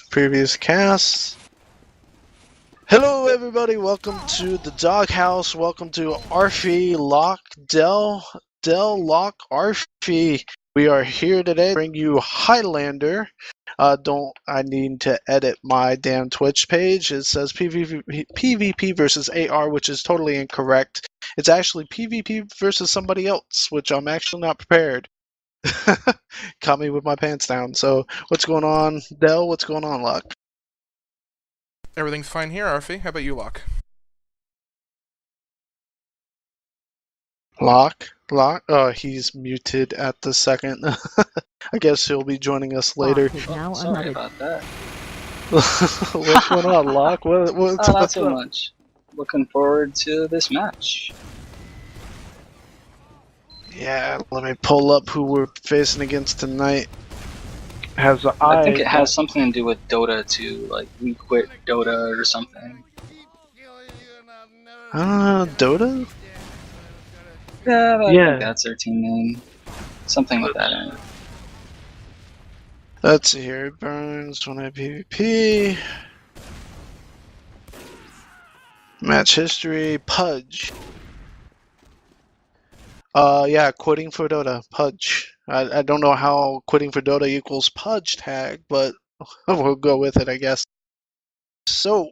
previous casts. Hello everybody, welcome to the Doghouse, welcome to Arfie, Locke, Del, Locke, Arfie. We are here today to bring you Highlander. I need to edit my damn Twitch page. It says PvP versus AR, which is totally incorrect. It's actually PvP versus somebody else, which I'm actually not prepared. Caught me with my pants down. So, what's going on, Del? What's going on, Locke? Everything's fine here, Arfie. How about you, Locke? Locke? Oh, he's muted at the second. I guess he'll be joining us later. Sorry about that. What's going on, Locke? What's Not so up? much. Looking forward to this match. Yeah, let me pull up who we're facing against tonight. I think it has something to do with Dota too, like we quit Dota or something. Dota? Yeah, I Yeah. think that's their team name. Something with that in it. Let's see here. Burns, 1 PvP. Match history, Pudge. Yeah, quitting for Dota, Pudge. I don't know how quitting for Dota equals Pudge tag, but we'll go with it, I guess. So,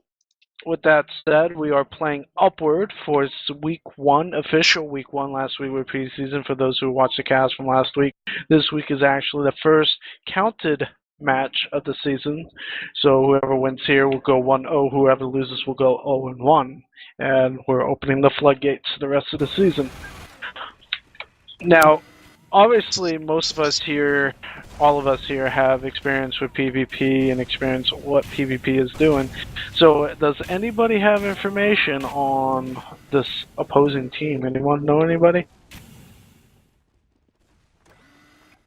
with that said, we are playing Upward for week 1, official week 1. Last week were preseason for those who watched the cast from last week. This week is actually the first counted match of the season. So whoever wins here will go 1-0. Whoever loses will go 0-1. And we're opening the floodgates the rest of the season. Now, obviously, most of us here, all of us here, have experience with PvP and experience what PvP is doing. So, does anybody have information on this opposing team? Anyone know anybody?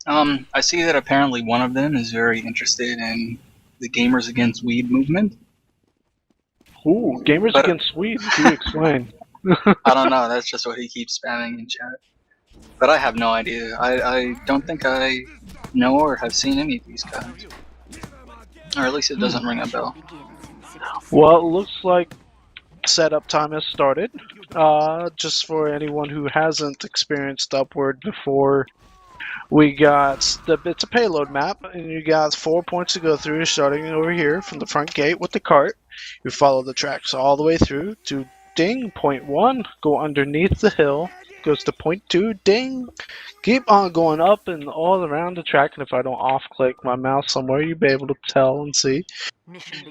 I see that apparently one of them is very interested in the Gamers Against Weed movement. Ooh, Gamers Against Weed. Do you explain? I don't know. That's just what he keeps spamming in chat. But I have no idea. I don't think I know or have seen any of these guys. Or at least it doesn't ring a bell. Well, it looks like setup time has started. Just for anyone who hasn't experienced Upward before, it's a payload map, and you got 4 points to go through, starting over here from the front gate with the cart. You follow the tracks all the way through to ding, point 1, go underneath the hill, goes to point 2, ding, keep on going up and all around the track, and if I don't off-click my mouse somewhere, you'll be able to tell and see.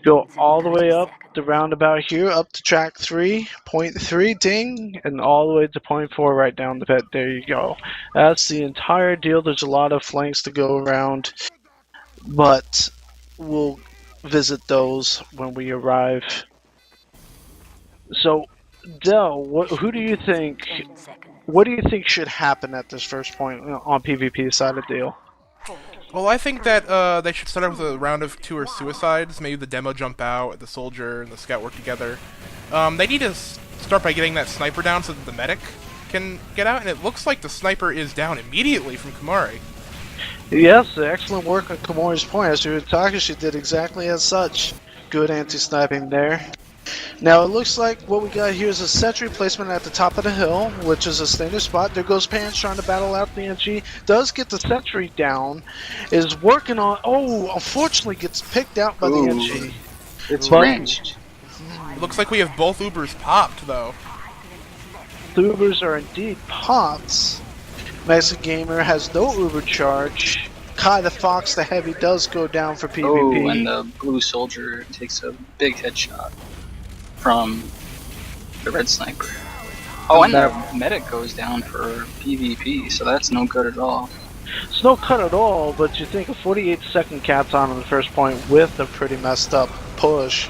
Go all the way up the roundabout here, up to track 3, point 3, ding, and all the way to point 4, right down the pit. There you go. That's the entire deal. There's a lot of flanks to go around, but we'll visit those when we arrive. So, Del, what do you think should happen at this first point on PvP side of the deal? Well, I think that they should start out with a round of 2 or suicides. Maybe the demo jump out, the soldier and the scout work together. They need to start by getting that sniper down so that the medic can get out, and it looks like the sniper is down immediately from Kamari. Yes, excellent work on Kamori's point. As we were talking, she did exactly as such. Good anti-sniping there. Now it looks like what we got here is a sentry placement at the top of the hill, which is a standard spot. There goes Pants trying to battle out the NG. Does get the sentry down. Is working on... Oh, unfortunately gets picked out by the NG. It's ranged. It looks like we have both Ubers popped, though. The Ubers are indeed popped. Mexican Gamer has no Uber charge. Kai the Fox the Heavy does go down for PvP. Oh, and the blue soldier takes a big headshot from the red sniper. Oh, and the medic goes down for PvP, so that's no good at all. It's no cut at all, but you think a 48-second cat's on the first point with a pretty messed up push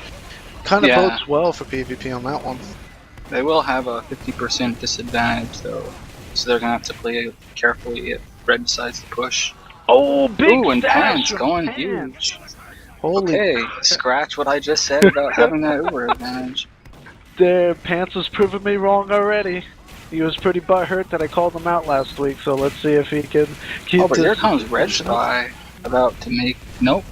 kind of bodes well for PvP on that one. They will have a 50% disadvantage though, so they're gonna have to play carefully if red decides to push. Oh, big and Pants going Pants. huge. Holy Okay, scratch what I just said about having that Uber advantage. There, Pants has proven me wrong already. He was pretty butthurt that I called him out last week, so let's see if he can keep but here comes Red Spy, about to make... Nope.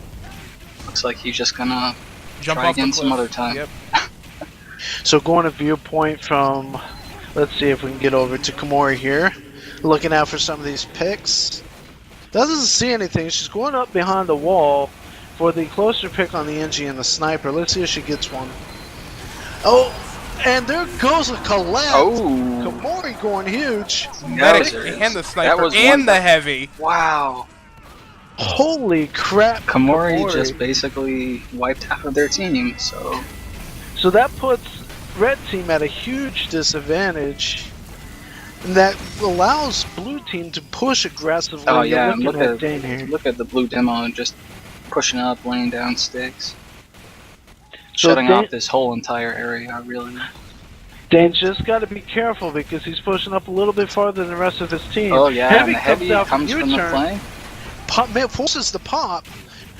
Looks like he's just gonna Jump try off the again cliff. some other time. Yep. So going to viewpoint from, let's see if we can get over to Komori here. Looking out for some of these picks. Doesn't see anything. She's going up behind the wall for the closer pick on the NG and the sniper. Let's see if she gets one. Oh, and there goes a collapse. Oh, Komori going huge. Medic Yowzers. and the That sniper was and one- the heavy. wow. Holy crap. Komori just basically wiped half of their team, so... So that puts red team at a huge disadvantage. And that allows blue team to push aggressively. Oh yeah, You're and looking at Dane here. look at the blue demo and just pushing up, laying down sticks. So Shutting Dane- off this whole entire area, really. Dane's just got to be careful because he's pushing up a little bit farther than the rest of his team. Oh yeah, and the comes heavy out comes from the U-turn. flank. Pop, man, forces the pop.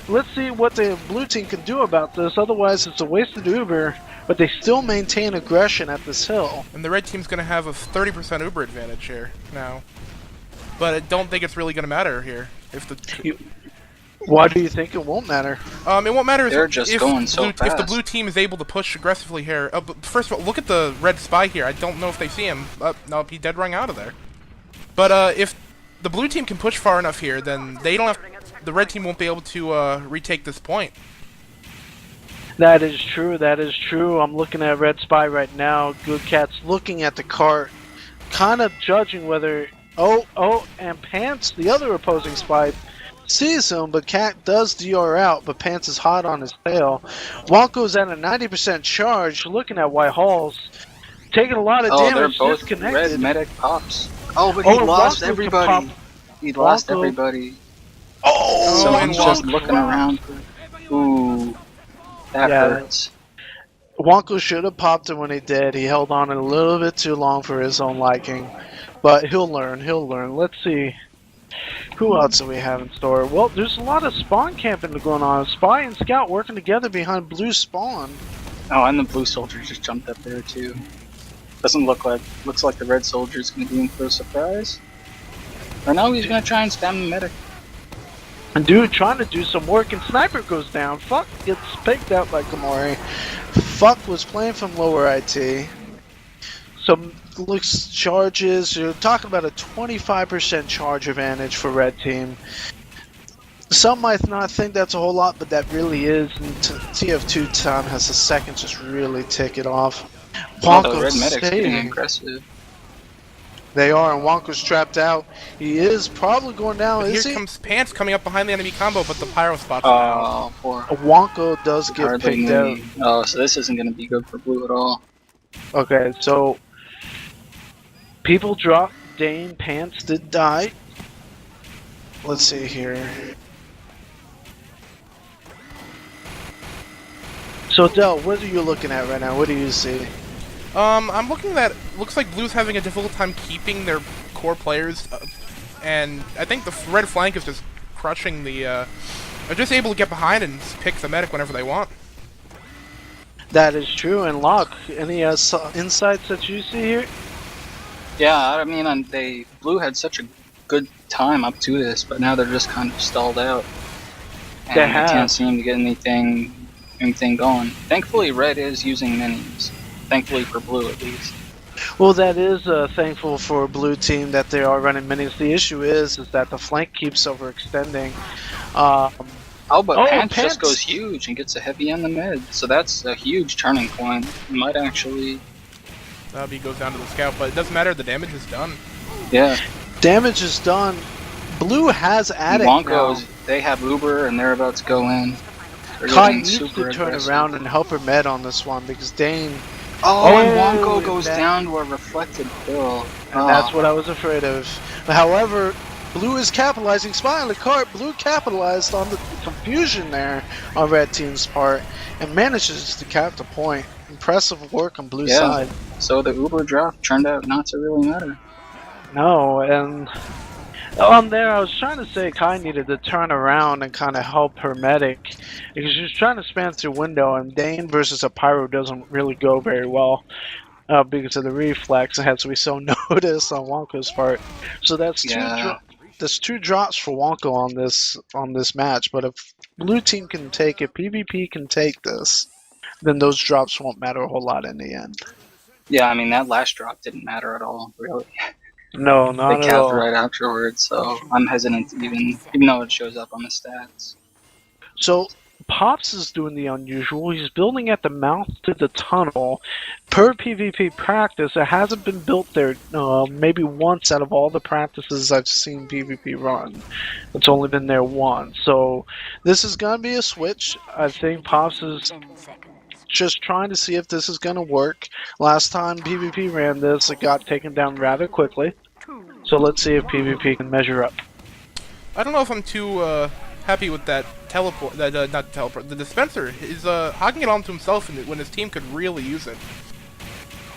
Let's see what the blue team can do about this. Otherwise, it's a wasted Uber, but they still maintain aggression at this hill. And the red team's gonna have a 30% Uber advantage here now. But I don't think it's really gonna matter here. If the Why do you think it won't matter? it won't matter They're just if going so if the fast. blue team is able to push aggressively here. But first of all, look at the red spy here. I don't know if they see him. No, he dead rung out of there. But if the blue team can push far enough here, then they don't have. The red team won't be able to retake this point. That is true. That is true. I'm looking at Red Spy right now. Good Cat's looking at the cart, kind of judging whether. Oh, and Pants, the other opposing spy, sees him, but Cat does DR out, but Pants is hot on his tail. Wonko's at a 90% charge, looking at White Halls, taking a lot of Oh, they're damage, both disconnected. red medic pops. Oh, but he Oh, lost Wonko can everybody. pop. He lost Wonko. everybody. Oh, So and he's just Wonko. looking around. Ooh, that Yeah. hurts. Wonko should have popped him when he did. He held on a little bit too long for his own liking. But he'll learn, he'll learn. Let's see. Who else do we have in store? Well, there's a lot of spawn camping going on. Spy and Scout working together behind blue spawn. Oh, and the blue soldier just jumped up there too. Doesn't look like. Looks like the red soldier's gonna be in for a surprise. Or no, he's gonna try and spam the medic. And dude trying to do some work and Sniper goes down. Fuck gets picked out by Komori. Fuck was playing from lower IT. Some looks charges. You're talking about a 25% charge advantage for red team. Some might not think that's a whole lot, but that really is. And TF2 time has a second just really tick it off. Oh, the Wonko's red medic's getting staying. aggressive. They are, and Wonko's trapped out. He is probably going down. But Is here he? comes Pants coming up behind the enemy combo, but the pyro spots him out. Oh, poor. Wonko does get Hardly picked out. knew. Oh, so this isn't gonna be good for blue at all. Okay, so people drop. Dane Pants did die. Let's see here. So Del, what are you looking at right now? What do you see? I'm looking at. Looks like blue's having a difficult time keeping their core players, and I think the red flank is just crushing the. They're just able to get behind and pick the medic whenever they want. That is true. And Locke, any insights that you see here? Yeah, I mean, blue had such a good time up to this, but now they're just kind of stalled out. And They have. can't seem to get anything going. Thankfully, red is using minis. Thankfully for blue, at least. Well, that is thankful for blue team that they are running minis. The issue is that the flank keeps overextending. Oh, but Pants Pants just goes huge and gets a heavy in the mid, so that's a huge turning point. It might actually, He goes down to the scout, but it doesn't matter. The damage is done. yeah. Damage is done. Blue has Attic Wonkos, they have Uber and they're about to go in. They're now. Kai getting needs super to turn aggressive. around and help her med on this one because Dane. Oh, and Oh, Wonko and goes that- down to a reflected kill. And that's what I was afraid of. However, Blue is capitalizing. Spy on the cart. Blue capitalized on the confusion there on red team's part and manages to cap the point. Impressive work on Blue's Yeah. side. So the Uber draft turned out not to really matter. No, and on there I was trying to say Kai needed to turn around and kind of help her medic because she was trying to span through window, and Dane versus a Pyro doesn't really go very well because of the reflex, as we so noticed on Wonko's part. So that's Yeah. there's 2 drops for Wonko on this match, but if blue team can take it, PvP can take this, then those drops won't matter a whole lot in the end. Yeah, I mean, that last drop didn't matter at all, really. No, They not at capped all. right afterwards, so I'm hesitant to even though it shows up on the stats. So Pops is doing the unusual. He's building at the mouth to the tunnel. Per PvP practice, it hasn't been built there maybe once out of all the practices I've seen PvP run. It's only been there once. So this is going to be a switch. I think Pops is just trying to see if this is going to work. Last time PvP ran this, it got taken down rather quickly. So let's see if PvP can measure up. I don't know if I'm too happy with that teleport. Not teleport. The dispenser is hogging it onto himself when his team could really use it.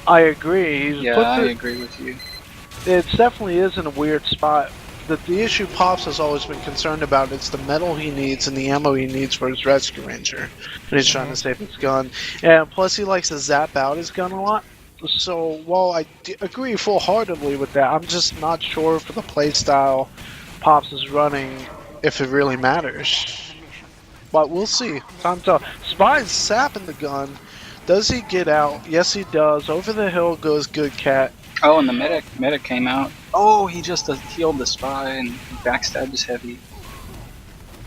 I agree. Yeah, I agree with you. It definitely is in a weird spot. The issue Pops has always been concerned about is the metal he needs and the ammo he needs for his rescue ranger. And he's trying to save his gun. And plus he likes to zap out his gun a lot. So while I agree full-heartedly with that, I'm just not sure for the playstyle Pops is running if it really matters. But we'll see. Time to tell. Spy's sapping the gun. Does he get out? Yes, he does. Over the hill goes Good Cat. Oh, and the medic came out. Oh, he just healed the spy and backstabbed his heavy.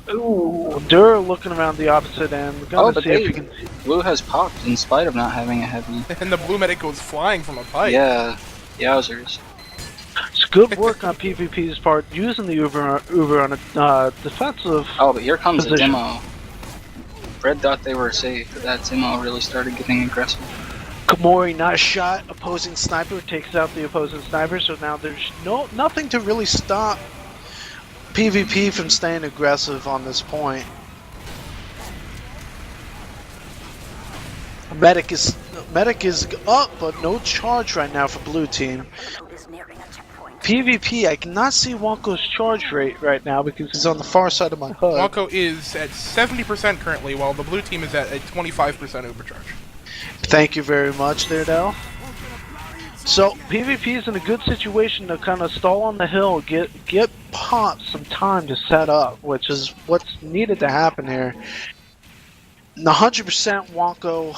Ooh, Dur looking around the opposite end. Oh, but see if he can... Blue has popped in spite of not having a heavy. And the blue medic goes flying from a pipe. Yeah, yowzers. It's good work on PvP's part using the Uber on a defensive. Oh, but here comes position. a demo. Red thought they were safe, but that demo really started getting aggressive. Komori not shot, opposing sniper takes out the opposing sniper, so now there's nothing to really stop PvP from staying aggressive on this point. Medic is up, but no charge right now for blue team. PvP, I cannot see Wonko's charge rate right now because he's on the far side of my HUD. Wonko is at 70% currently, while the blue team is at a 25% overcharge. Thank you very much there, Dell. So PvP is in a good situation to kind of stall on the hill, get Pop some time to set up, which is what's needed to happen here. 100% Wonko.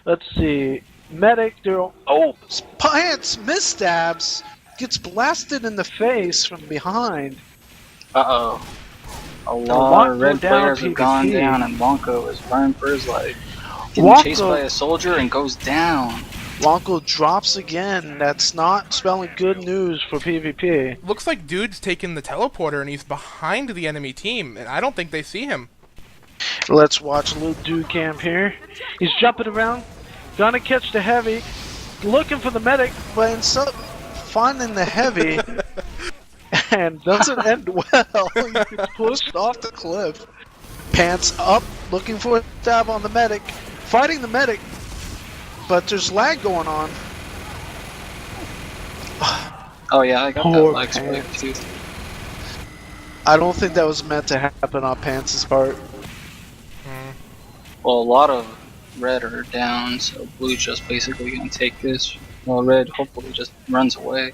Let's see, medic. Oh, Pants misstabs. Gets blasted in the face from behind. Uh-oh. A lot of red players have gone down, and Wonko is running for his life. Getting chased by a soldier and goes down. Wonko drops again. That's not spelling good news for PvP. Looks like dude's taking the teleporter and he's behind the enemy team, and I don't think they see him. Let's watch a little dude camp here. He's jumping around, gonna catch the heavy, looking for the medic, but instead of finding the heavy, and doesn't end well. He gets pushed off the cliff. Pants up, looking for a stab on the medic, fighting the medic, but there's lag going on. Oh yeah, I got that lag spike too. I don't think that was meant to happen on Pants' part. Well, a lot of red are down, so blue's just basically gonna take this. Well, red hopefully just runs away.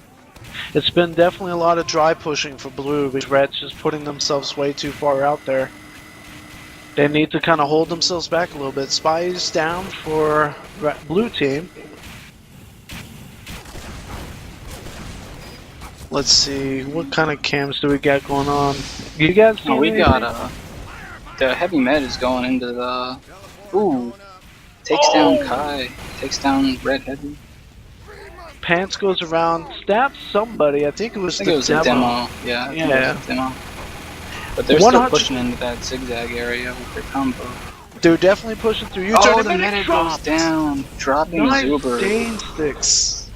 It's been definitely a lot of dry pushing for blue, because red's just putting themselves way too far out there. They need to kind of hold themselves back a little bit. Spy's down for blue team. Let's see, what kind of cams do we got going on? You guys see we anything? got the heavy med is going into the takes down Kai, takes down red heavy. Pants goes around, stabs somebody. I think it was a demo. Yeah. It was a demo. But they're still pushing into that zigzag area with their combo. They're definitely pushing through. The medic goes down, dropping his Uber. Nice sticks.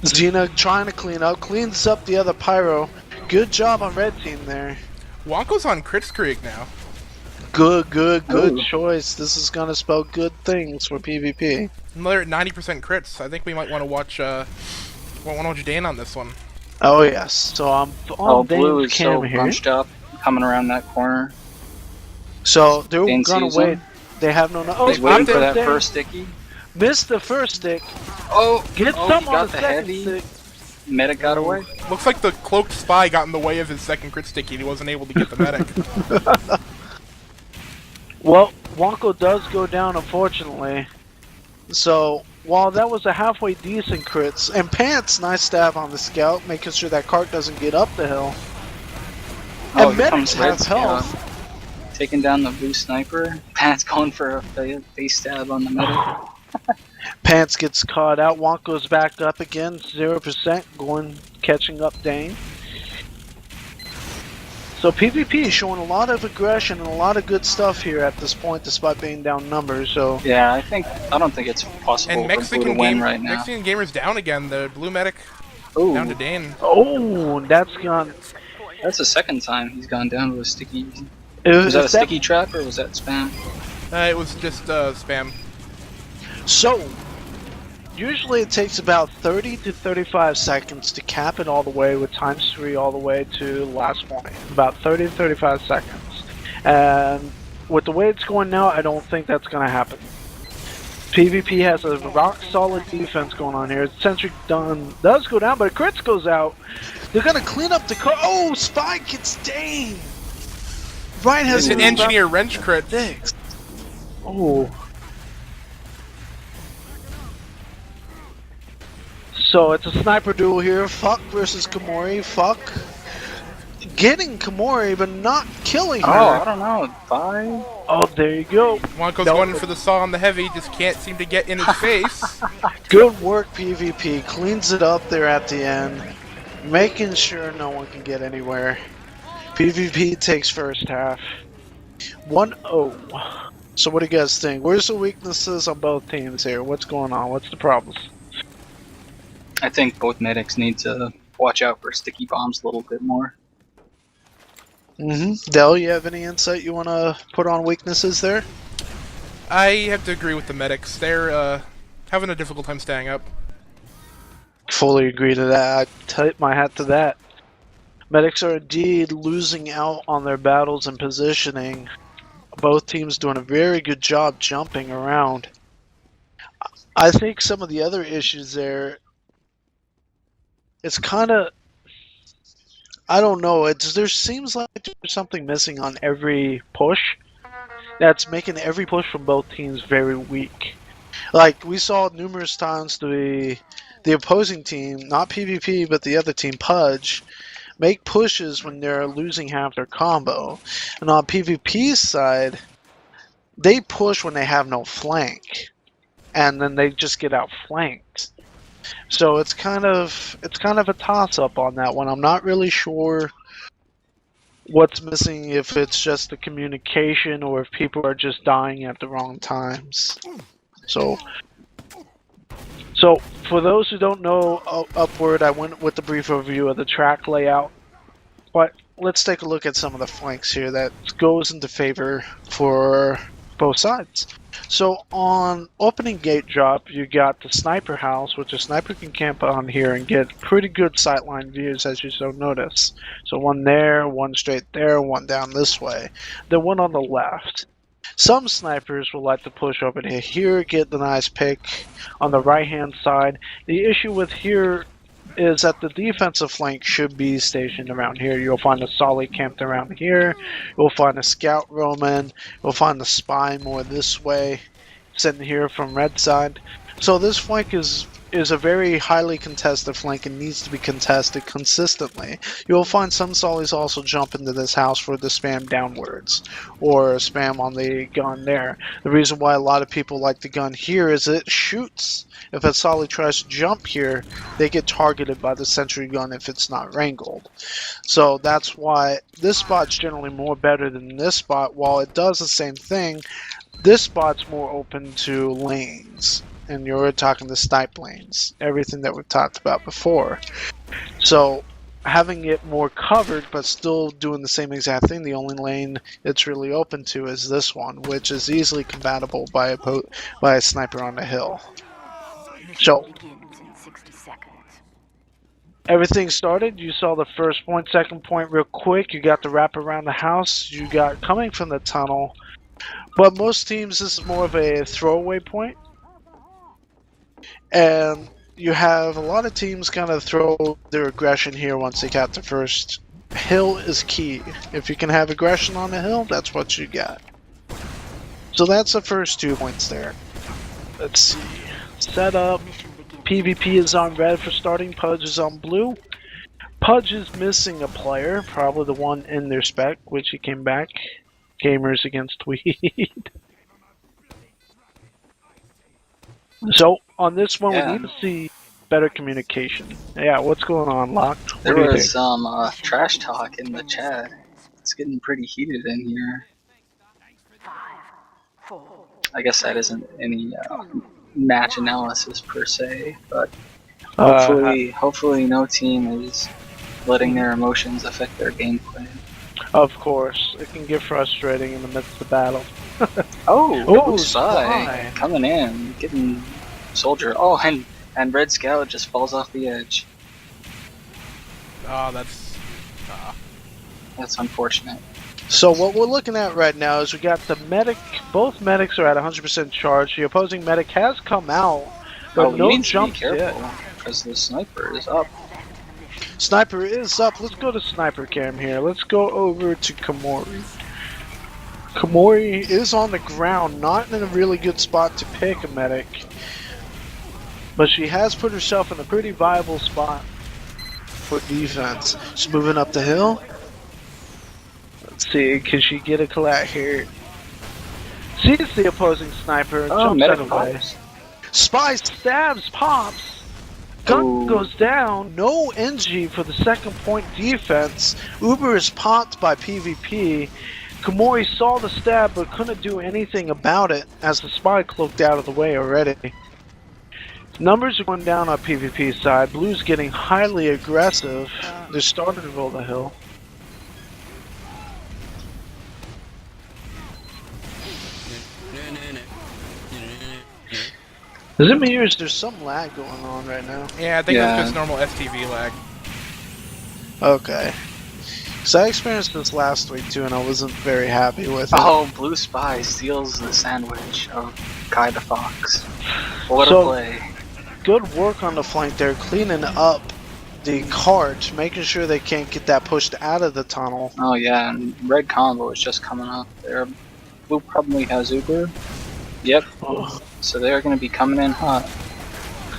Xena trying to clean up, cleans up the other pyro. Good job on red team there. Wonko's on crit streak now. Good choice. This is gonna spell good things for PvP. Another 90% crits. I think we might want to watch Dan on this one. Oh yes. So I'm on blue is cam so here. bunched up, coming around that corner. So they're gonna wait. They have no. He's waiting for that first sticky. Missed the first stick. Oh, Get some on the second stick. medic got away. Looks like the cloaked spy got in the way of his second crit sticky and he wasn't able to get the medic. Well, Wonko does go down, unfortunately. So, while that was a halfway decent crits, and Pants, nice stab on the scout, making sure that cart doesn't get up the hill. Oh, And here medics comes Red have Scout. health. Taking down the blue sniper. Pat's going for a face stab on the medic. Pants gets caught out. Wonko's back up again, 0%, going, catching up Dane. So PvP is showing a lot of aggression and a lot of good stuff here at this point, despite being down numbers. So Yeah, I don't think it's possible And for Blue Mexican to win right now. Mexican gamer's down again. The blue medic Ooh, down to Dane. oh, that's gone. that's the second time he's gone down to a sticky. Was Was that a sticky trap or was that spam? It was just spam. So, usually it takes about 30 to 35 seconds to cap it all the way with ×3 all the way to last point. About 30 to 35 seconds. And with the way it's going now, I don't think that's going to happen. PvP has a rock solid defense going on here. Sentry does go down, but crits goes out. They're going to clean up the car. Oh, Spy gets Dane! Ryan has It's an engineer wrench crit. six. Oh. So it's a sniper duel here. Fuck versus Komori. Fuck. Getting Komori, but not killing her. Oh, I don't know. 5? Oh, there you go. Wonko's No. going in for the saw on the heavy, just can't seem to get in his face. Good work, PvP. Cleans it up there at the end. Making sure no one can get anywhere. PvP takes first half. 1-0. So what do you guys think? Where's the weaknesses on both teams here? What's going on? What's the problems? I think both medics need to watch out for sticky bombs a little bit more. Dell, you have any insight you want to put on weaknesses there? I have to agree with the medics. They're having a difficult time staying up. Fully agree to that. I tip my hat to that. Medics are indeed losing out on their battles and positioning. Both teams doing a very good job jumping around. I think some of the other issues there, it's kind of, I don't know, there seems like there's something missing on every push that's making every push from both teams very weak. Like, we saw numerous times the opposing team, not PvP, but the other team, Pudge, make pushes when they're losing half their combo. And on PvP's side, they push when they have no flank. And then they just get outflanked. So it's kind of a toss-up on that one. I'm not really sure what's missing, if it's just the communication or if people are just dying at the wrong times. So for those who don't know Upward, I went with the brief overview of the track layout. But let's take a look at some of the flanks here that goes into favor for both sides. So on opening gate drop, you got the sniper house, which a sniper can camp on here and get pretty good sightline views, as you so notice. So one there, one straight there, one down this way. Then one on the left. Some snipers will like to push over to here, get the nice pick on the right hand side. The issue with here is that the defensive flank should be stationed around here. You'll find a solid camped around here. You'll find a scout roaming. You'll find the spy more this way, sitting here from red side. So this flank is a very highly contested flank and needs to be contested consistently. You'll find some sollies also jump into this house for the spam downwards or spam on the gun there. The reason why a lot of people like the gun here is it shoots. If a solly tries to jump here, they get targeted by the sentry gun if it's not wrangled. So that's why this spot's generally more better than this spot. While it does the same thing, this spot's more open to lanes. And you're talking the snipe lanes, everything that we've talked about before. So having it more covered but still doing the same exact thing, the only lane it's really open to is this one, which is easily compatible by a sniper on the hill. So everything started, you saw the first point, second point real quick, you got the wrap around the house, you got coming from the tunnel, but most teams this is more of a throwaway point. And you have a lot of teams kind of throw their aggression here once they got the first. Hill is key. If you can have aggression on the hill, that's what you got. So that's the first 2 points there. Let's see. Setup. PvP is on red for starting. Pudge is on blue. Pudge is missing a player, probably the one in their spec, which he came back. Gamers against Weed. So on this one, Yeah. we need to see better communication. Yeah, what's going on, Locked? What There do you was think? some trash talk in the chat. It's getting pretty heated in here. I guess that isn't any match analysis per se, but hopefully no team is letting their emotions affect their gameplay. Of course, it can get frustrating in the midst of battle. Oh, Spy. Spy coming in, getting Soldier. Oh, and Red Scout just falls off the edge. Oh, That's unfortunate. So what we're looking at right now is we got the medic. Both medics are at 100% charge. The opposing medic has come out, but Oh, no you need to be jumps careful yet. because the sniper is up. Sniper is up. Let's go to Sniper Cam here. Let's go over to Komori. Komori is on the ground, not in a really good spot to pick a medic. But she has put herself in a pretty viable spot for defense. She's moving up the hill. Let's see, can she get a collat here? Sees the opposing sniper and Oh, jumps medic out of the way. pops. Spy stabs, pops. Gun Ooh. goes down. No NG for the second point defense. Uber is popped by PvP. Komori saw the stab but couldn't do anything about it as the spy cloaked out of the way already. Numbers are going down on PvP side. Blue's getting highly aggressive. They're starting to roll the hill. Is it me or is there some lag going on right now? yeah, I think Yeah. it's just normal STV lag. Okay. So I experienced this last week too and I wasn't very happy with it. Oh, Blue Spy steals the sandwich of Kai the Fox. What So- a play. Good work on the flank there, cleaning up the cart, making sure they can't get that pushed out of the tunnel. Oh yeah, and Red Combo is just coming up there. Blue probably has Uber. Yep, Oh. so they're going to be coming in hot.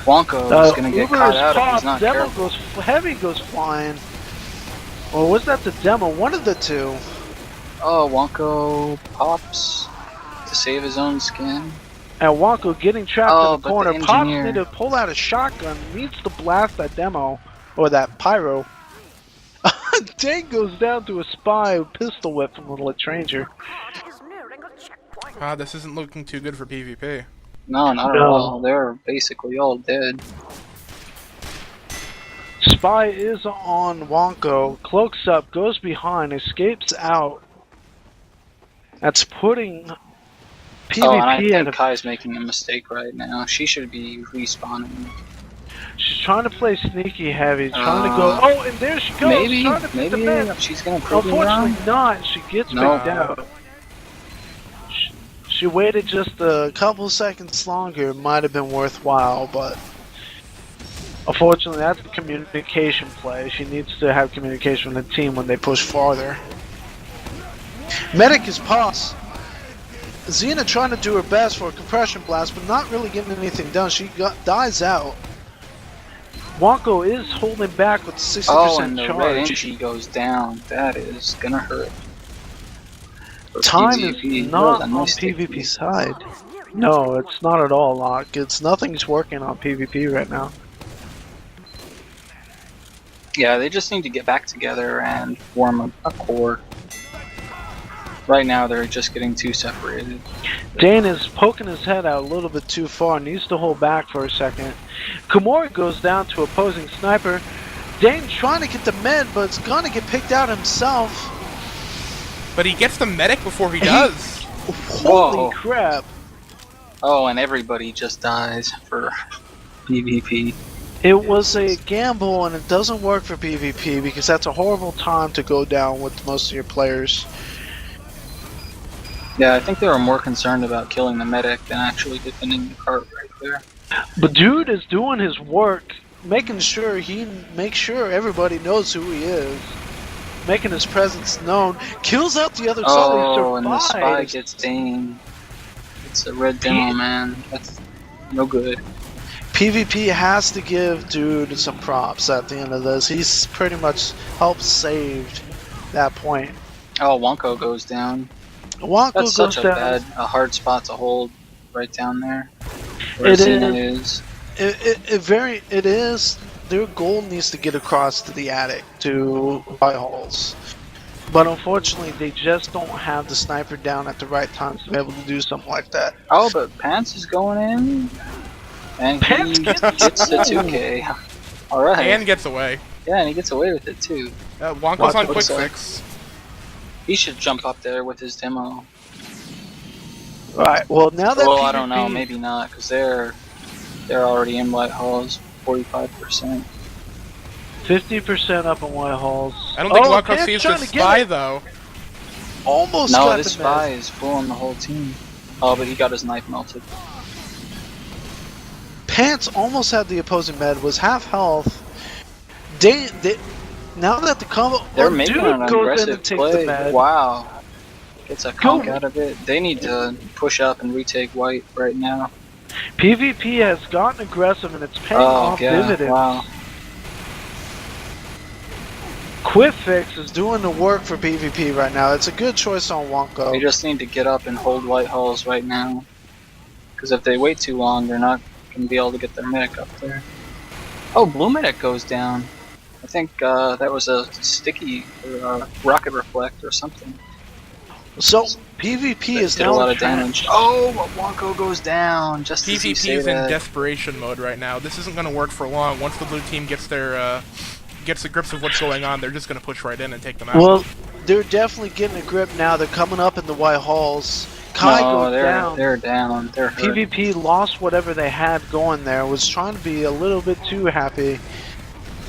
Wonko is going to get Uber caught is out if he's popped, not Demo careful. goes, Heavy goes flying. Or was that the demo? One of the two. Oh, Wonko pops to save his own skin. And Wonko getting trapped Oh, in the but corner. the Pops engineer- need to pull out a shotgun, needs to blast that demo. Or that pyro. Dane goes down to a spy who pistol whipped from the Latranger. This isn't looking too good for PvP. No, not at No. all. They're basically all dead. Spy is on Wonko, cloaks up, goes behind, escapes out. That's putting PvP Oh, and I at think a... Kai's making a mistake right now. She should be respawning. She's trying to play sneaky heavy, trying to go... Oh, and there she goes! Maybe, trying to pick the maybe man. she's going to prove me Unfortunately wrong. not, she gets No. picked out. She waited just a couple seconds longer, it might have been worthwhile, but... Unfortunately, that's a communication play. She needs to have communication with the team when they push farther. Medic is paused. Xena trying to do her best for a compression blast, but not really getting anything done. She dies out. Wonko is holding back with 60% Oh, and the red charge. NG goes down. That is gonna hurt. For Time PvP, is that not was a on nice PvP technique. side. No, it's not at all, Lock. Nothing's working on PvP right now. Yeah, they just need to get back together and form a core. Right now, they're just getting too separated. Dane is poking his head out a little bit too far, needs to hold back for a second. Komori goes down to opposing sniper. Dane trying to get the med, but it's gonna get picked out himself. But he gets the medic before he does. Holy Whoa. crap. Oh, and everybody just dies for PvP. It was a gamble and it doesn't work for PvP because that's a horrible time to go down with most of your players. Yeah, I think they were more concerned about killing the medic than actually defending the cart right there. But dude is doing his work, making sure he makes sure everybody knows who he is, making his presence known. Kills out the other Oh, and the survives. spy gets Dane. It's a red demo, man. That's no good. PvP has to give dude some props at the end of this. He's pretty much helped saved that point. Oh, Wonko goes down. Wonko That's goes such down. a hard spot to hold right down there. It Xena is. It is. Their goal needs to get across to the attic to Whitehalls. But unfortunately, they just don't have the sniper down at the right time to be able to do something like that. Oh, but Pants is going in. And Pants he gets gets the 2K. Alright. And gets away. Yeah, and he gets away with it too. Wonko's on quick looks like- fix. He should jump up there with his demo. Right. Well, now that Well, PvP, I don't know, maybe not, because they're already in Whitehalls, 45%. 50% up in Whitehalls. I don't think Wonko Pants sees trying the to get spy it. though. Almost No, got this the spy med. is fooling the whole team. Oh, but he got his knife melted. Pants almost had the opposing med. Was half health. Now that the combo, They're oh, making dude an goes in aggressive and takes the play. med. Wow. Gets a conk Go. out of it. They need to push up and retake White right now. PvP has gotten aggressive and it's paying Oh, off yeah, dividends. wow. Quick Fix is doing the work for PvP right now. It's a good choice on They Wonko. just need to get up and hold Whitehalls right now. Because if they wait too long, they're not going to be able to get their medic up there. Oh, Blue Medic goes down. I think that was a sticky or rocket reflect or something. So PvP is Did now a lot in of damage. Oh, but Wonko goes down. Just as you PvP say is in that. desperation mode right now. This isn't going to work for long. Once the blue team gets their gets the grips of what's going on, they're just going to push right in and take them out. Well, they're definitely getting a grip now. They're coming up in the White Halls. Kai No, goes down. they're down. They're hurt. PvP lost whatever they had going there. Was trying to be a little bit too happy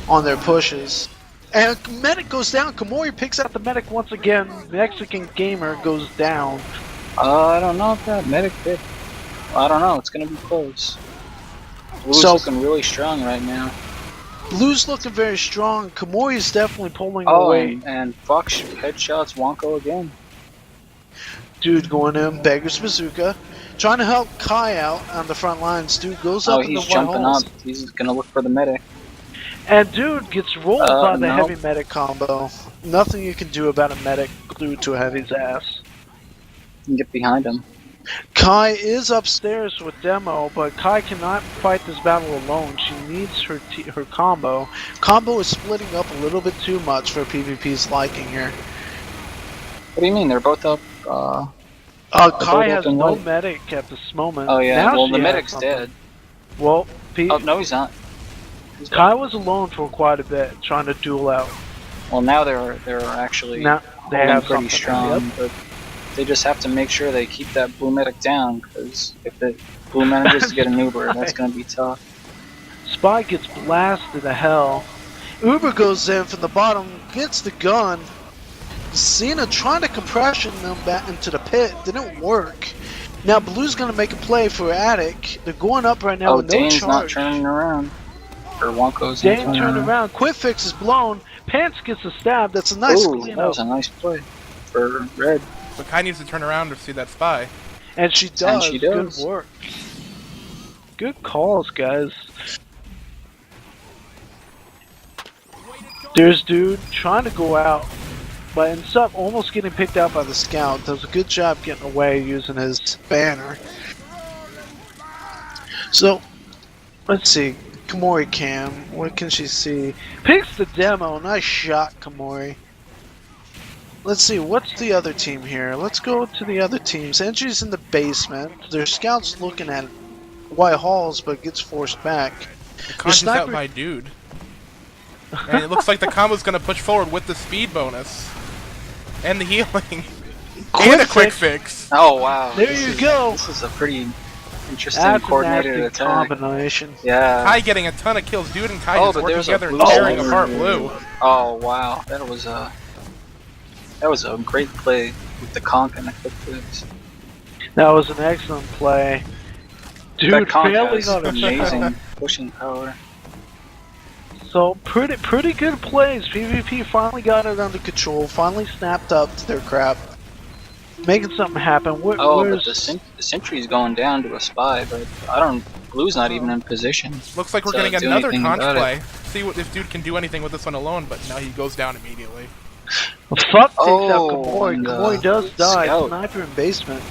on their pushes. And medic goes down. Komori picks out the medic once again. Mexican gamer goes down. I don't know if that medic did. I don't know. It's gonna be close. Blue's So- looking really strong right now. Blue's looking very strong. Komori is definitely pulling Oh, away. and Fox headshots Wonko again. Dude going in. Beggar's Bazooka. Trying to help Kai out on the front lines. Dude goes Oh, up in the he's White jumping Halls. up. He's gonna look for the medic. And dude gets rolled by the no. heavy medic combo. Nothing you can do about a medic glued to a heavy's ass. You can get behind him. Kai is upstairs with Demo, but Kai cannot fight this battle alone. She needs her combo. Combo is splitting up a little bit too much for PvP's liking here. What do you mean? They're both up. Kai both has up in no white. medic at this moment. Oh yeah. Now Well, she the has medic's something. dead. Well, Oh no, he's not. He's dead. Kai was alone for quite a bit, trying to duel out. Well, now they're actually Now they holding have pretty something. strong, Yep. but they just have to make sure they keep that blue medic down, because if the blue manages to get an Uber, that's going to be tough. Spy gets blasted to hell. Uber goes in from the bottom, gets the gun. Xena trying to compression them back into the pit. Didn't work. Now Blue's gonna make a play for Attic. They're going up right now Oh, with no Dane's not charge. turning around. Or Wonko's not Dane turning turned around. Quick Fix is blown. Pants gets a stab. That's a nice Ooh, clean that was up. a nice play for Red. But Kai needs to turn around to see that spy. And she does. And she does. Good work. Good calls, guys. There's dude trying to go out, but ends up almost getting picked out by the scout. Does a good job getting away using his banner. So, let's see. Komori Cam, what can she see? Picks the demo. Nice shot, Komori. Let's see, what's the other team here? Let's go to the other teams. Entry's in the basement. Their scout's looking at White Halls, but gets forced back. Conscious out sniper- my dude. And it looks like the combo's gonna push forward with the speed bonus. And the healing. And a quick fix. Oh wow. There This you is- go. This is a pretty interesting That's a coordinated nasty attack. combination. Yeah. Kai getting a ton of kills. Dude and Kai Oh, just but working there's a together and blue tearing sniper. apart Blue. Oh wow, that was a great play with the conk and the quick fix. That was an excellent play. Dude, that conk failing has on a amazing shot. pushing power. So pretty good plays. PvP finally got it under control. Finally snapped up to their crap, making something happen. Oh, but Where's the sentry's going down to a spy, but I don't. Blue's not even in position. Looks like we're to getting do another anything conch about it. play. See what if dude can do anything with this one alone, but now he goes down immediately. Fuck takes out Oh, Kamori. and, Kamori does die. Scout. Sniper in basement.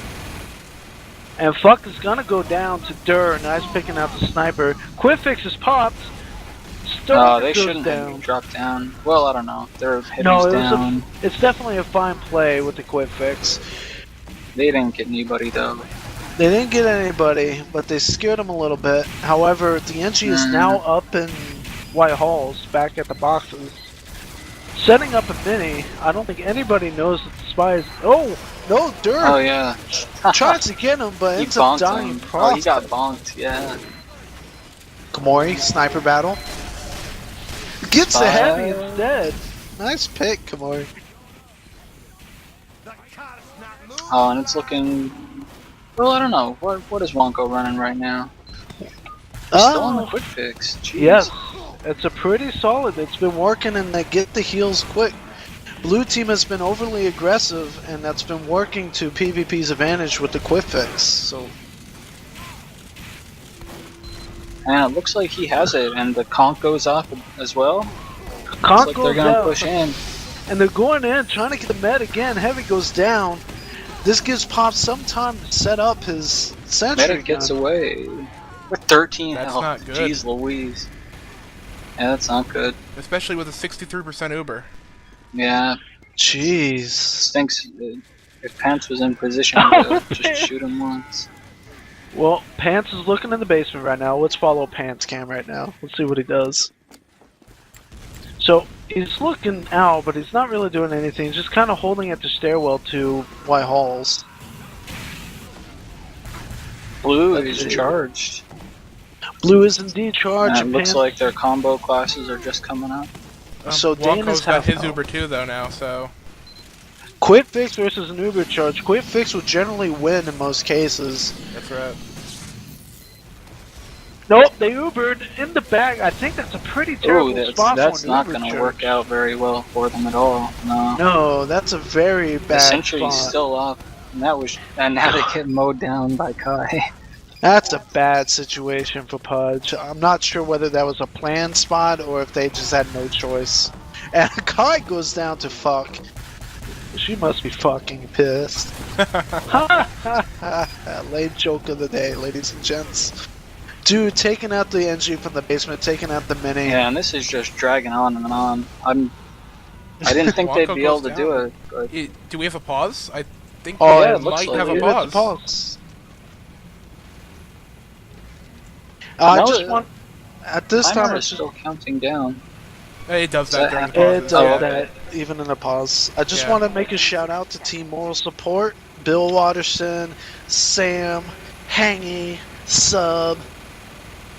And Fuck is gonna go down to Dur. Nice picking out the sniper. Quick fix is popped. No, Stir they goes shouldn't down. have dropped down. Well, I don't know. Their heavy's No, it was down. it's definitely a fine play with the quick fix. They didn't get anybody though. They didn't get anybody, but they scared them a little bit. However, the NG is now up in White Halls, back at the boxes. Setting up a mini. I don't think anybody knows that the spy is... Oh! No, Dur Oh yeah. tries to get him, but He ends up bonked dying. him. Oh, he got process. bonked. Yeah. Kamori, sniper battle. Gets the heavy Spy. instead. Nice pick, Kamori. Oh, and it's looking. Well, I don't know. What is Wonko running right now? He's still on the quick fix. Jeez. Yes, it's a pretty solid. It's been working and they get the heals quick. Blue team has been overly aggressive and that's been working to PvP's advantage with the quick fix. So And it looks like he has it, and the conch goes off as well. Conk Looks like goes they're gonna out, push in. and they're going in trying to get the med again. Heavy goes down. This gives Pop some time to set up his sentry Medic gets gun. away with 13 That's health. not good. Jeez Louise. Yeah, that's not good. Especially with a 63% Uber. Yeah, Jeez. stinks. If Pants was in position Oh, to just man. shoot him once. Well, Pants is looking in the basement right now. Let's follow Pants cam right now. Let's see what he does. So, he's looking out, but he's not really doing anything. He's just kind of holding at the stairwell to White Halls. Blue Let's is see. charged. Blue is indeed charged. And it looks Pants- like their combo classes are just coming up. So Dana's Wonko's got half his health. Uber too, though, now, so... Quick fix versus an Uber charge. Quick fix will generally win in most cases. That's right. Nope, they Ubered in the back. I think that's a pretty terrible Ooh, spot that's for an not Uber going to charge. work out very well for them at all. No. No, that's a very The bad sentry's spot. still up. And now they get mowed down by Kai. That's a bad situation for Pudge. I'm not sure whether that was a planned spot or if they just had no choice. And Kai goes down to Fuck. She must be fucking pissed. Late joke of the day, ladies and gents. Dude, taking out the NG from the basement, taking out the mini. Yeah, and this is just dragging on and on. I didn't think they'd Wonko be able goes to do down. it, but Do we have a pause? I think Oh, we yeah, it looks might like have a it. Hit the pause. pause. No, I just want... At this timer time, is still counting down. It does Does that that during happen? pauses. it does Oh, yeah. okay. that even in a pause. I just Yeah. want to make a shout out to Team Moral Support, Bill Watterson, Sam, Hangy, Sub.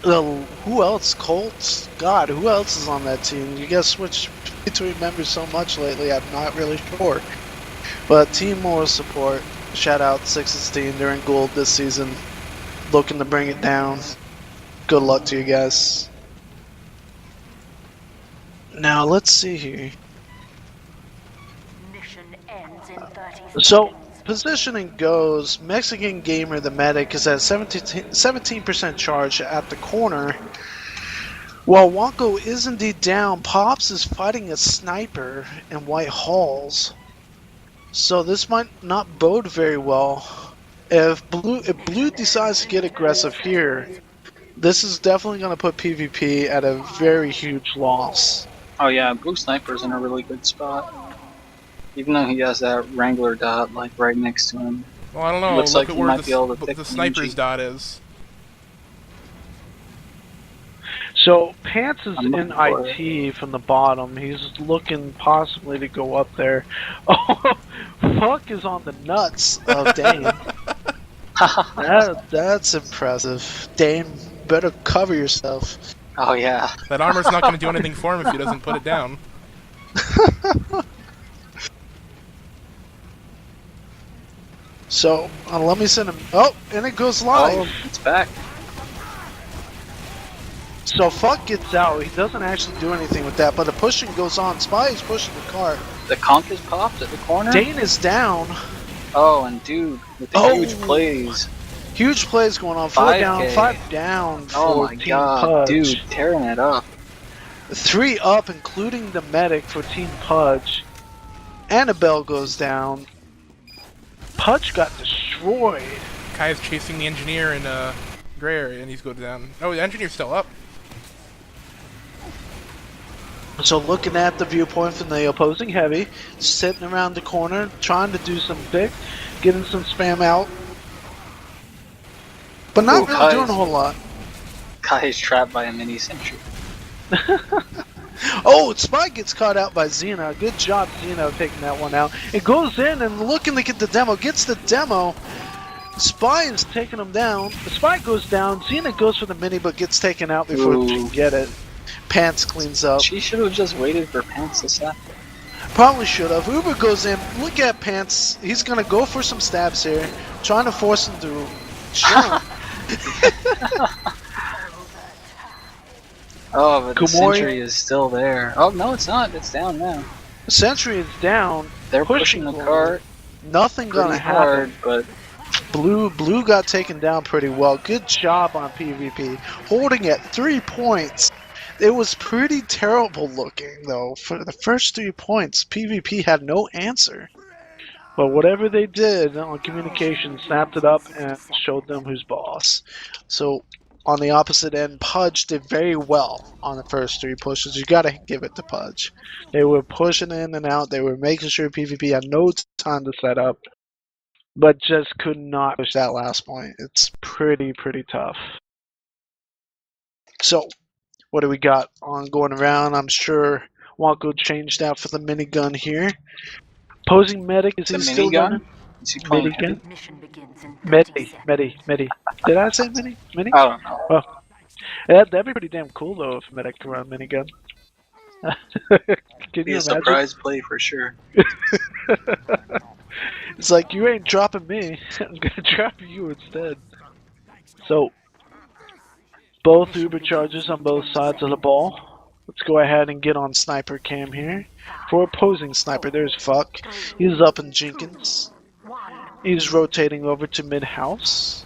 Who else? Colts? God, who else is on that team? You guys switch between members so much lately, I'm not really sure. But Team Moral Support, shout out 16, they're in gold this season. Looking to bring it down. Good luck to you guys. Now let's see here. Mission ends in 30 So, seconds. positioning goes, Mexican Gamer, the medic, is at 17% charge at the corner. While Wonko is indeed down, Pops is fighting a sniper in White Halls. So this might not bode very well. If Blue decides to get aggressive here, this is definitely going to put PvP at a very huge loss. Oh yeah, Blue Sniper's in a really good spot. Even though he has that Wrangler dot like right next to him. Well, I don't know. Looks Look like at he where might be able to pick the the sniper's NG. dot is. So Pants is I'm in looking for IT from the bottom. He's looking possibly to go up there. Oh, Fuck is on the nuts of Dane. That's impressive. Dane, better cover yourself. Oh yeah. That armor's not going to do anything for him if he doesn't put it down. So let me send him. Oh, and it goes live. Oh, it's back. So Fuck gets out. He doesn't actually do anything with that, but the pushing goes on. Spy is pushing the cart. The conch is popped at the corner. Dane is down. Oh, and dude, with the huge plays. Huge plays going on. 4 down, 5K. 5 down for Oh my Team god, Pudge. dude, tearing it up. 3 up, including the medic for Team Pudge. Annabelle goes down. Pudge got destroyed. Kai is chasing the engineer in gray area, and he's going down. Oh, the engineer's still up. So looking at the viewpoint from the opposing heavy, sitting around the corner, trying to do some pick, getting some spam out. But not really doing a whole lot. Kai is trapped by a mini sentry. Oh, Spy gets caught out by Xena. Good job, Xena, taking that one out. It goes in and looking to get the demo. Gets the demo. Spy is taking him down. The Spy goes down. Xena goes for the mini, but gets taken out before she can get it. Pants cleans up. She should have just waited for Pants to sap it. Probably should have. Uber goes in. Look at Pants. He's going to go for some stabs here. Trying to force him to jump. Oh, but the Kumori. sentry is still there. Oh, no, it's not. It's down now. The Sentry is down. They're pushing the cart Nothing going to pretty happen. hard, but Blue got taken down pretty well. Good job on PvP. Holding at 3 points. It was pretty terrible looking, though. For the first 3 points, PvP had no answer. But whatever they did on communication, snapped it up and showed them who's boss. So, on the opposite end, Pudge did very well on the first 3 pushes. You gotta give it to Pudge. They were pushing in and out. They were making sure PvP had no time to set up. But just could not push that last point. It's pretty tough. So, what do we got on going around? I'm sure Wonko changed out for the minigun here. Posing medic, is he still minigun? gunning? Is he playing Minigun? Mission begins in 30 seconds. Medi. Did I say mini? Mini? I don't know. Oh. That'd be pretty damn cool though if medic could run a minigun. Can Be you a imagine? surprise play for sure. It's like, you ain't dropping me. I'm gonna drop you instead. So, both Uber charges on both sides of the ball. Let's go ahead and get on sniper cam here. For opposing sniper, there's Fuck. He's up in Jenkins. He's rotating over to mid-house.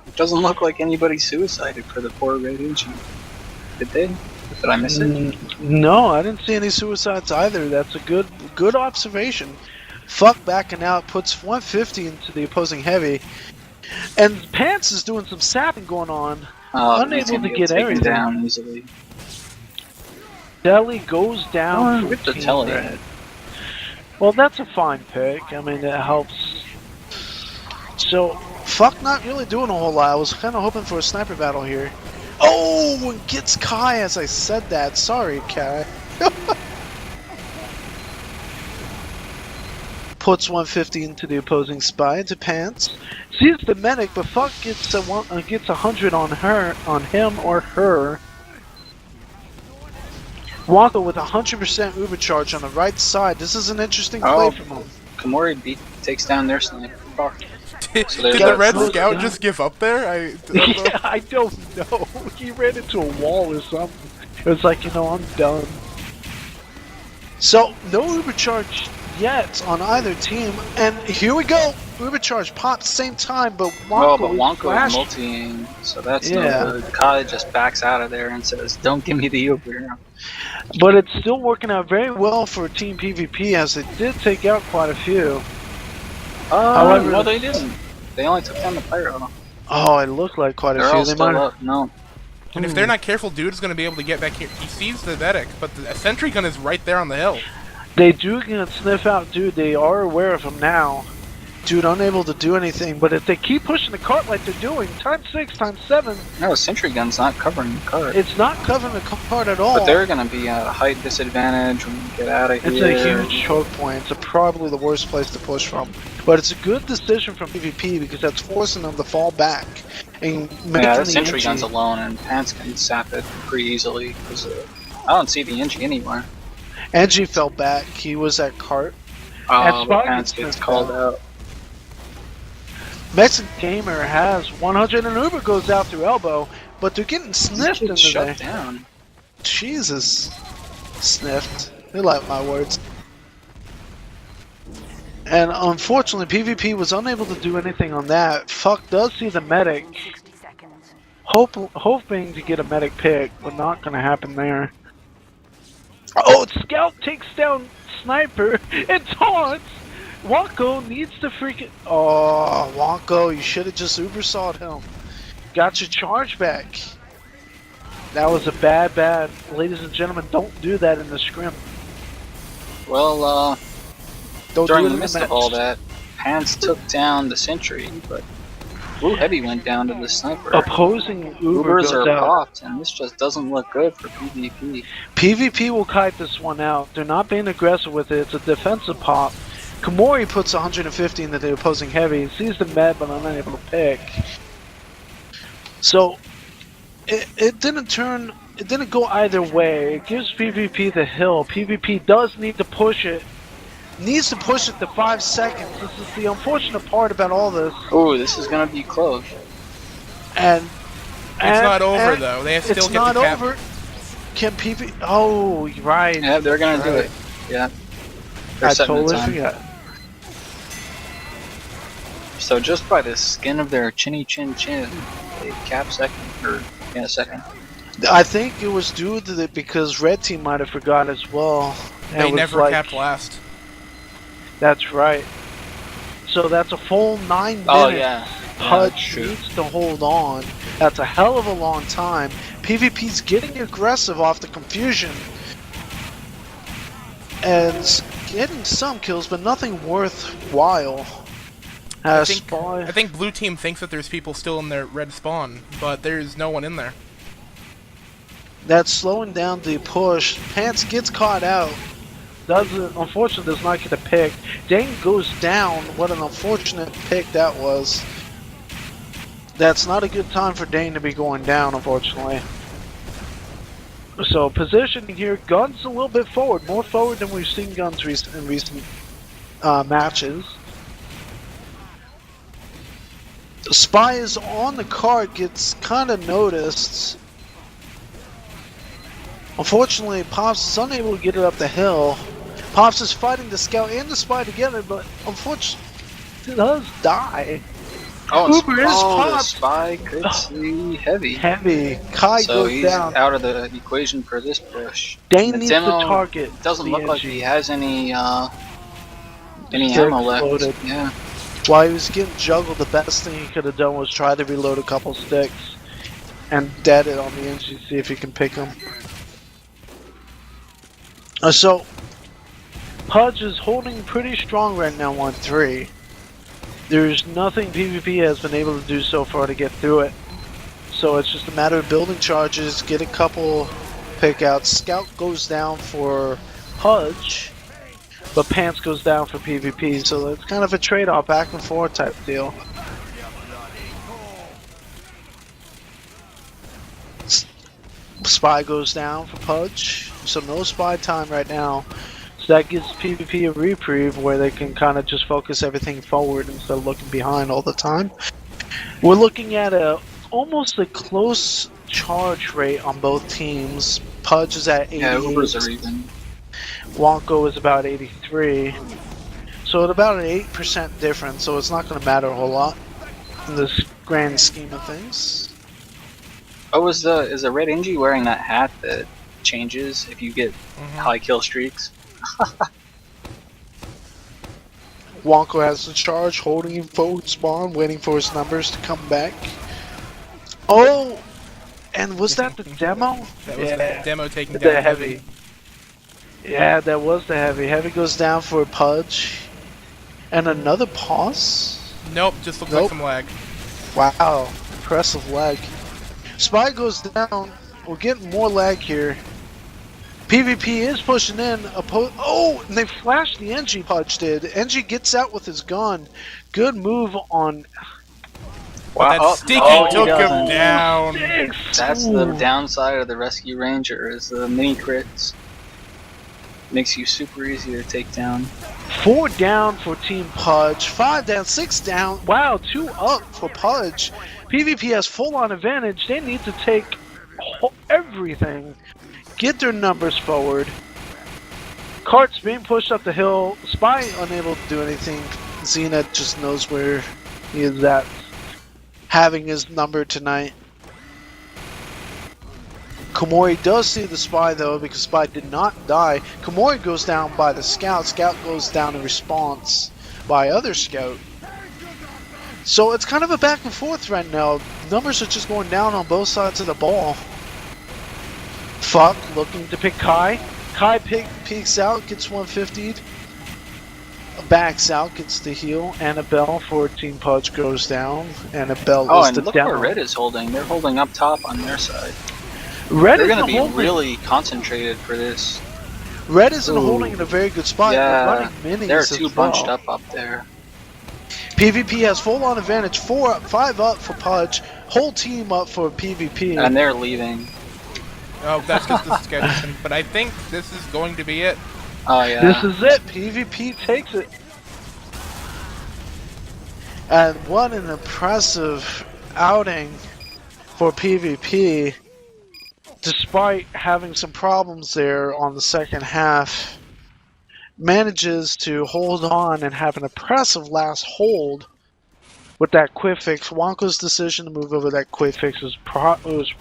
It doesn't look like anybody suicided for the 4 red engine. Did they? Did I miss it? No, I didn't see any suicides either. That's a good observation. Fuck backing out, puts 150 into the opposing heavy. And Pants is doing some sapping going on. Unable to get everything down easily. Telly goes down. Rip the 15 Telly. red. Well, that's a fine pick. I mean, it helps. So, Fuck not really doing a whole lot. I was kind of hoping for a sniper battle here. Oh, and gets Kai as I said that. Sorry, Kai. Puts 150 into the opposing Spy, into Pants. Sees the medic, but Fuck gets 100 on him or her. Wonka with 100% Uber charge on the right side. This is an interesting play from him. Komori takes down their sniper. Fuck. Did So they the got Red close Scout down. just give up there? I don't know. Yeah, I don't know. He ran into a wall or something. It was like, I'm done. So, no Uber charge yet on either team. And here we go. Uber charge popped same time, but Wonko but is Wonko is flashed. multi-aim, so that's Yeah. no good. Kai just backs out of there and says, "Don't give me the Uber." But it's still working out very well for Team PvP as they did take out quite a few. However, No, they didn't. They only took down the pyro. Oh, it looked like quite a They're few. all They still might up. No. And if they're not careful, dude's gonna be able to get back here. He sees the medic, but the sentry gun is right there on the hill. They do gonna sniff out Dude. They are aware of him now. Dude unable to do anything, but if they keep pushing the cart like they're doing, times 6, times 7, No, sentry gun's not covering the cart. it's not covering the cart at all. But they're gonna be at a height disadvantage when you get out of It's here. a huge choke point. It's probably the worst place to push from. But it's a good decision from PvP because that's forcing them to fall back. And making Yeah, the the sentry Engie- gun's alone, and Pants can sap it pretty easily. Cause, I don't see the Engie anywhere. Engie fell back. He was at cart. Oh, Spy Pants gets gets sent called out. out. Mexican Gamer has 100 and Uber goes out through elbow, but they're getting This sniffed kid's into shut there. down. Jesus. Sniffed. They like my words. And unfortunately, PvP was unable to do anything on that. Fuck does see the medic. 60 seconds. Hoping to get a medic pick, but not gonna happen there. Oh, Scout takes down Sniper and taunts! Wonko needs to freaking... Oh, Wonko, you should have just Uber sawed him. Got your charge back. That was a bad... Ladies and gentlemen, don't do that in the scrim. Well, Don't during do it the in midst the of all match. that, Pants took down the sentry, but Blue Heavy went down to the sniper. Opposing Uber Ubers goes are out. popped, and this just doesn't look good for PvP. PvP will kite this one out. They're not being aggressive with it. It's a defensive pop. Komori puts 150 into the opposing heavy. He sees the med, but unable to pick. So, it didn't go either way. It gives PvP the hill. PvP does need to push it. Needs to push it to 5 seconds. This is the unfortunate part about all this. Ooh, this is gonna be close. And It's not over though. They still it's get not the cap. over. Can PvP? Oh, you're right. Yeah, they're gonna do Right. it. Yeah. They're I setting the totally time. forgot. So just by the skin of their chinny chin chin, they cap second, or yeah, second. I think it was due to it because Red Team might have forgot as well. And They it was never like, capped last. That's right. So that's a full 9 minutes. Oh yeah. Hudge that's true. needs to hold on. That's a hell of a long time. PvP's getting aggressive off the confusion. And getting some kills, but nothing worthwhile. I Spy. think blue team thinks that there's people still in their red spawn, but there's no one in there. That's slowing down the push. Pants gets caught out. Unfortunately, does not get a pick. Dane goes down. What an unfortunate pick that was. That's not a good time for Dane to be going down, unfortunately. So, positioning here, Guns a little bit forward. More forward than we've seen Guns in recent matches. Spy is on the card, gets kind of noticed. Unfortunately, Pops is unable to get it up the hill. Pops is fighting the Scout and the Spy together, but unfortunately, he does die. Oh, and Uber is the popped. Spy could see Heavy. Heavy. Kai So goes he's down. out of the equation for this push. Dane The needs demo to target. Doesn't the look like NG. he has any Still ammo left. loaded. Yeah. While he was getting juggled, the best thing he could have done was try to reload a couple sticks and dead it on the NG, see if he can pick them. So, Pudge is holding pretty strong right now on 3. There's nothing PvP has been able to do so far to get through it. So it's just a matter of building charges, get a couple pickouts. Scout goes down for Pudge, but Pants goes down for PvP, so it's kind of a trade-off, back and forth type deal. Spy goes down for Pudge, so no Spy time right now. So that gives PvP a reprieve where they can kind of just focus everything forward instead of looking behind all the time. We're looking at almost a close charge rate on both teams. Pudge is at 88. Yeah, Ubers are even. Wonko is about 83. So at about an 8% difference, so it's not going to matter a whole lot in this grand scheme of things. Oh, is the red NG wearing that hat that changes if you get high kill streaks? Wonko has the charge, holding him forward spawn, waiting for his numbers to come back. Oh! And was that the demo? That was the demo taking The down heavy. Yeah, that was the heavy. Heavy goes down for Pudge. And another pause? Nope, just looks Nope. like some lag. Wow, impressive lag. Spy goes down. We're getting more lag here. PvP is pushing in. Oh, and they flashed the NG. Pudge did. NG gets out with his gun. Good move on. Wow. That sticky he took him doesn't. down. That's the Ooh. downside of the Rescue Ranger is the mini crits. Makes you super easy to take down. 4 down for Team Pudge. 5 down, 6 down. Wow, 2 up for Pudge. PvP has full-on advantage. They need to take everything. Get their numbers forward. Cart's being pushed up the hill. Spy unable to do anything. Xena just knows where he is at. Having his number tonight. Komori does see the Spy though, because Spy did not die. Komori goes down by the Scout. Scout goes down in response by other Scout. So it's kind of a back and forth right now. Numbers are just going down on both sides of the ball. Fuck looking to pick Kai. Kai peeks out, gets 150'd. Backs out, gets the heal. Annabelle for Team Pudge goes down. Annabelle Oh, is and the look down. where Red is holding. They're holding up top on their side. Red They're isn't going to be holding. really concentrated for this. Red isn't Ooh. holding in a very good spot. They're Yeah, running minis they're as too well. bunched up there. PvP has full-on advantage. 4 up, 5 up for Pudge. Whole team up for PvP. And they're leaving. Oh, that's just the schedule. But I think this is going to be it. Oh, yeah. This is it. PvP takes it. And what an impressive outing for PvP. Despite having some problems there on the second half, manages to hold on and have an impressive last hold with that quick fix. Wonko's decision to move over that quick fix was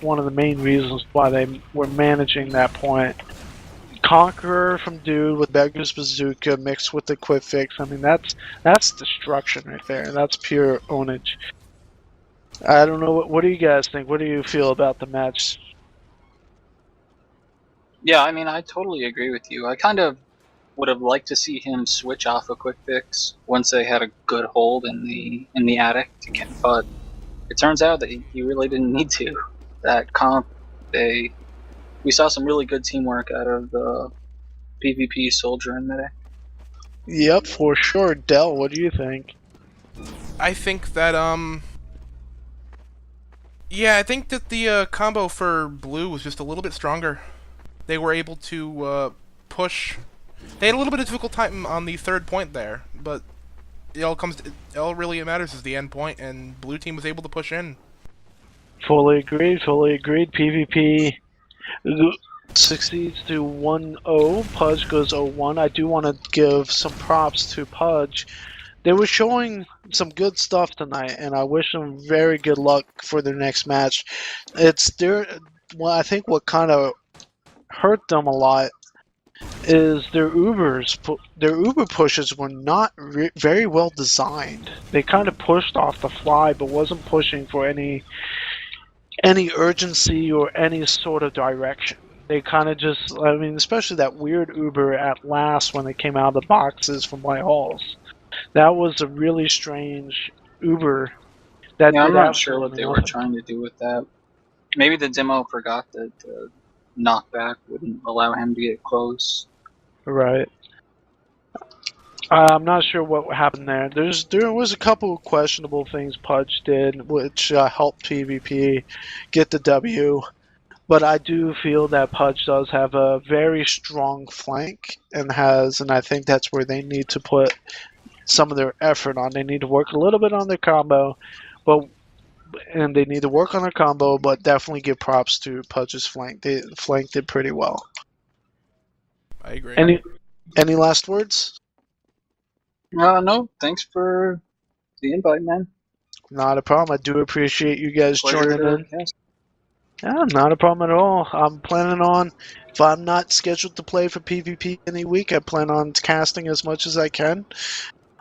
one of the main reasons why they were managing that point. Conqueror from Dude with Beggar's Bazooka mixed with the quick fix. I mean, that's destruction right there. That's pure ownage. I don't know. What do you guys think? What do you feel about the match? Yeah, I mean, I totally agree with you. I kind of would have liked to see him switch off a quick fix once they had a good hold in the attic to get, but it turns out that he really didn't need to. That comp, we saw some really good teamwork out of the PvP soldier and medic. Yep, for sure. Dell, what do you think? I think that, yeah, I think that the combo for blue was just a little bit stronger. They were able to push. They had a little bit of difficult time on the third point there, but all really matters is the end point, and blue team was able to push in. Fully agreed. Fully agreed. PvP succeeds to 1-0. Pudge goes 0-1. I do want to give some props to Pudge. They were showing some good stuff tonight, and I wish them very good luck for their next match. Well, I think what kind of hurt them a lot is their Ubers. Their Uber pushes were not very well designed. They kind of pushed off the fly, but wasn't pushing for any urgency or any sort of direction. They kind of just, I mean, especially that weird Uber at last when they came out of the boxes from White Halls. That was a really strange Uber. Yeah, I'm not sure what they were trying to do with that. Maybe the demo forgot that the knockback wouldn't allow him to get close. Right. I'm not sure what happened there. There was a couple of questionable things Pudge did, which helped PvP get the W. But I do feel that Pudge does have a very strong flank, and I think that's where they need to put some of their effort on. They need to work a little bit on their combo, but they need to work on their combo, but definitely give props to Pudge's flank. The flank did pretty well. I agree. Any last words? No, thanks for the invite, man. Not a problem. I do appreciate you guys Pleasure joining in. to cast. Yeah, not a problem at all. I'm planning on, if I'm not scheduled to play for PvP any week, I plan on casting as much as I can.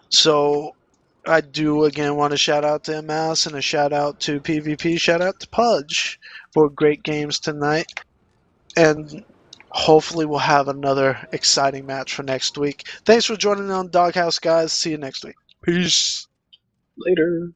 So I do again want to shout out to MS and a shout out to PvP, shout out to Pudge for great games tonight. And hopefully we'll have another exciting match for next week. Thanks for joining on Doghouse, guys. See you next week. Peace. Later.